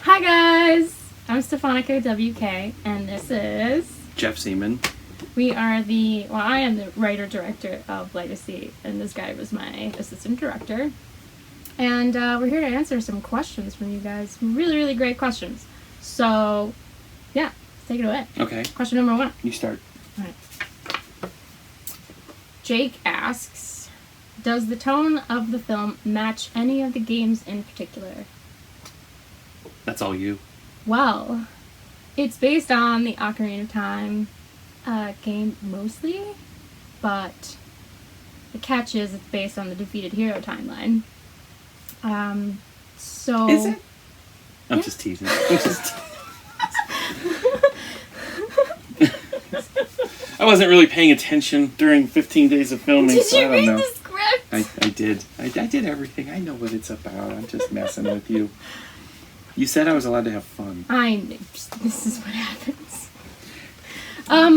Hi guys! I'm Stephanica WK, and this is... Jeff Seaman. I am the writer-director of Legacy, and this guy was my assistant director. And we're here to answer some questions from you guys. Really, really great questions. So, yeah, take it away. Okay. Question number 1. You start. All right. Jake asks, does the tone of the film match any of the games in particular? That's all you. Well, it's based on the Ocarina of Time game mostly, but the catch is it's based on the Defeated Hero timeline. So... Is it? I'm Yeah. just teasing. I wasn't really paying attention during 15 days of filming, Did so you I don't read know. the script? I did. I did everything. I know what it's about. I'm just messing with you. You said I was allowed to have fun. This is what happens.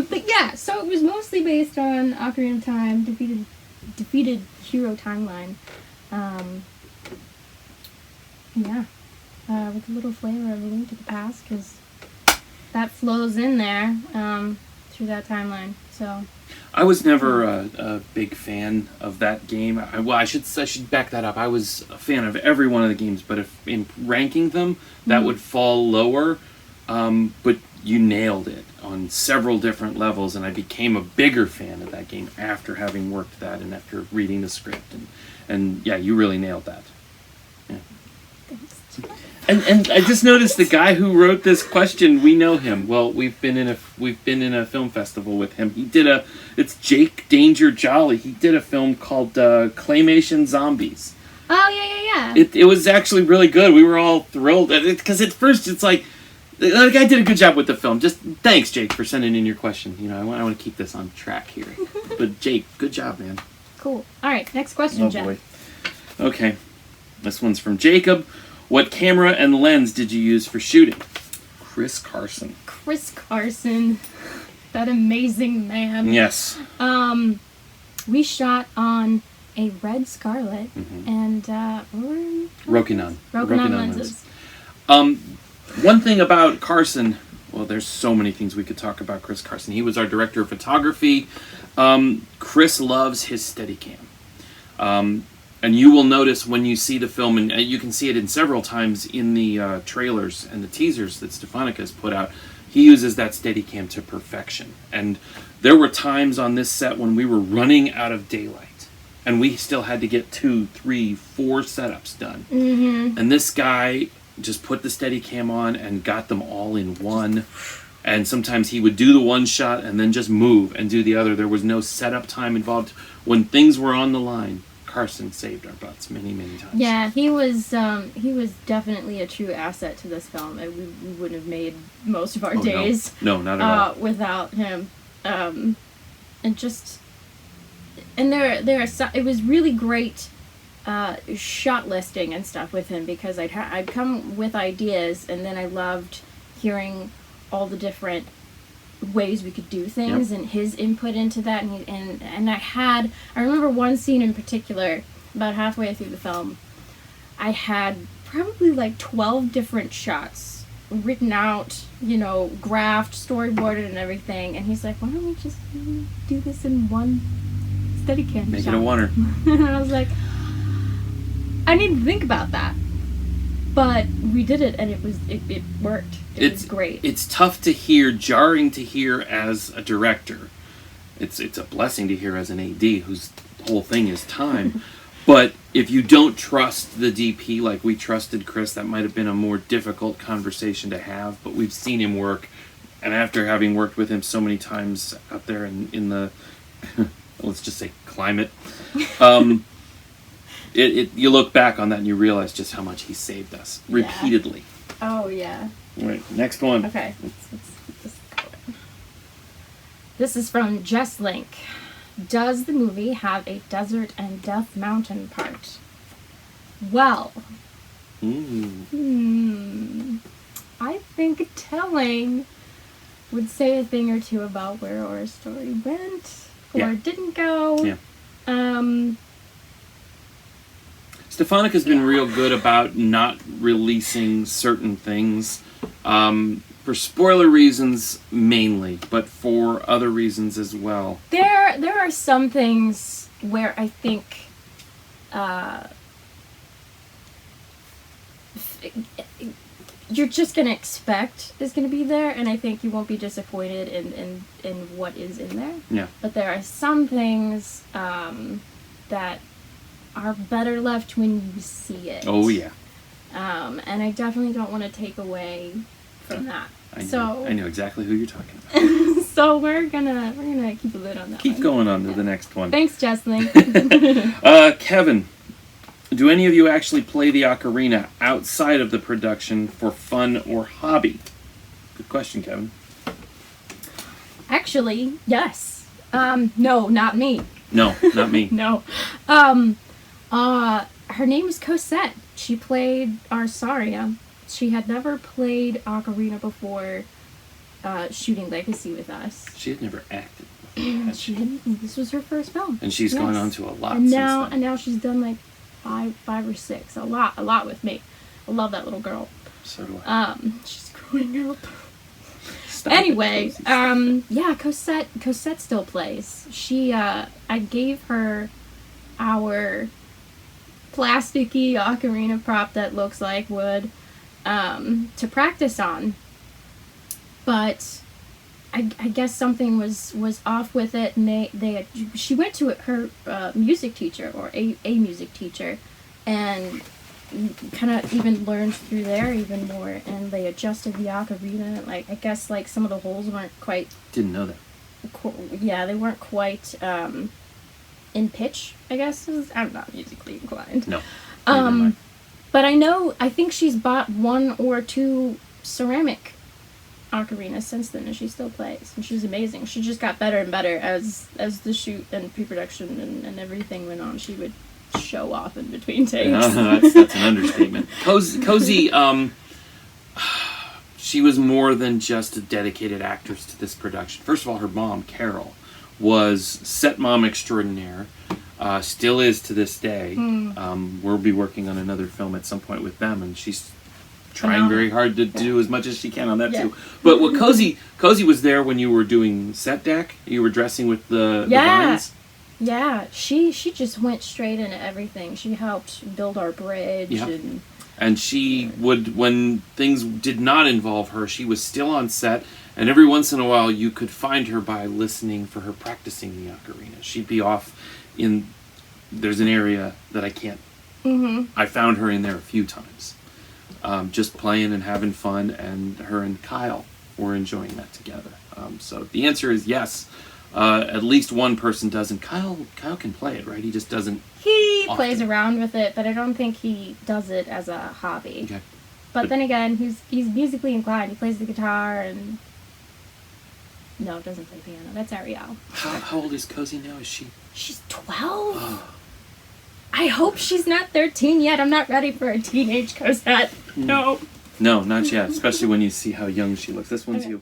But yeah, so it was mostly based on Ocarina of Time, Defeated Hero timeline. With a little flavor of A Link to the Past, because that flows in there through that timeline. So I was never a big fan of that game. I should back that up. I was a fan of every one of the games, but if in ranking them, that would fall lower. But you nailed it on several different levels, and I became a bigger fan of that game after having worked that and after reading the script. And yeah, you really nailed that. Yeah. And I just noticed the guy who wrote this question, we know him. Well, we've been in a film festival with him. It's Jake Danger Jolly. He did a film called Claymation Zombies. Oh yeah. It was actually really good. We were all thrilled because at first it's like the guy did a good job with the film. Just thanks, Jake, for sending in your question. You know, I want to keep this on track here. But Jake, good job, man. Cool. All right, next question, Oh Jeff. boy. Okay, this one's from Jacob. What camera and lens did you use for shooting? Chris Carson. Chris Carson, that amazing man. Yes. We shot on a Red Scarlet and Rokinon. Rokinon lenses. One thing about Carson, well, there's so many things we could talk about Chris Carson. He was our director of photography. Chris loves his Steadicam. And you will notice when you see the film, and you can see it in several times in the trailers and the teasers that Stephanica has put out, he uses that Steadicam to perfection. And there were times on this set when we were running out of daylight, and we still had to get 2, 3, 4 setups done. Mm-hmm. And this guy just put the Steadicam on and got them all in one. And sometimes he would do the one shot and then just move and do the other. There was no setup time involved. When things were on the line, Carson saved our butts many, many times. Yeah, he was definitely a true asset to this film. We wouldn't have made most of our days. No, not at all. Without him. It was really great shot listing and stuff with him, because I'd come with ideas, and then I loved hearing all the different ways we could do things, and his input into that, and I remember one scene in particular, about halfway through the film, I had probably like 12 different shots written out, graphed, storyboarded, and everything, and he's like, why don't we just do this in one Steadicam Make shot? it a oneer. And I was like, I need to think about that. But we did it, and it worked. It was great. It's tough to hear, jarring to hear as a director. It's a blessing to hear as an AD whose whole thing is time. But if you don't trust the DP like we trusted Chris, that might have been a more difficult conversation to have. But we've seen him work, and after having worked with him so many times out there in the, let's just say, climate, you look back on that and you realize just how much he saved us repeatedly. Oh, yeah. Right, next one. Okay. Let's go. This is from Jess Link. Does the movie have a desert and Death Mountain part? Well, I think telling would say a thing or two about where our story went or didn't go. Yeah. Stefanica's been real good about not releasing certain things. For spoiler reasons mainly, but for other reasons as well. There are some things where I think you're just gonna expect is gonna be there, and I think you won't be disappointed in what is in there. Yeah. But there are some things that are better left when you see it. Oh yeah. And I definitely don't want to take away from that. I know exactly who you're talking about. So we're gonna keep a lid on that. Keep going on to the next one. Thanks, Jesslyn. Kevin, do any of you actually play the ocarina outside of the production for fun or hobby? Good question, Kevin. Actually, yes. No, not me. No, not me. No. Her name is Cosette. She played Arsaria. She had never played ocarina before shooting Legacy with us. She had never acted. She didn't. This was her first film. And she's gone on to a lot and since now, then. And now she's done like five or six. A lot with me. I love that little girl. So do I. She's growing up. Stop Anyway, it, yeah, Cosette still plays. She, I gave her our plasticky ocarina prop that looks like wood, to practice on. But I guess something was off with it, and she went to her music teacher, or a music teacher, and kind of even learned through there even more, and they adjusted the ocarina. Like, I guess like some of the holes weren't quite. Didn't know that. Yeah, they weren't quite in pitch, I guess. I'm not musically inclined. No. But I think she's bought one or two ceramic ocarina since then, and she still plays, and she's amazing. She just got better and better as the shoot and pre-production and everything went on. She would show off in between takes. That's an understatement. Cozy, she was more than just a dedicated actress to this production. First of all, her mom, Carol, was set mom extraordinaire. Still is to this day. We'll be working on another film at some point with them, and she's trying very hard to do as much as she can on that too. But what Cozy was there when you were doing set deck. You were dressing with the vines. Yeah, she just went straight into everything. She helped build our bridge, and she would, when things did not involve her, she was still on set. And every once in a while, you could find her by listening for her practicing the ocarina. She'd be off in. There's an area that I can't. I found her in there a few times. Just playing and having fun, and her and Kyle were enjoying that together. So the answer is yes. At least one person doesn't. Kyle can play it, right? He just doesn't. He plays around with it, but I don't think he does it as a hobby. Okay. But then again, he's musically inclined. He plays the guitar and. No, doesn't play piano. That's Ariel. How old is Cozy now? Is she? She's 12. I hope she's not 13 yet. I'm not ready for a teenage Cosette. No. No, not yet. Especially when you see how young she looks. This one's you.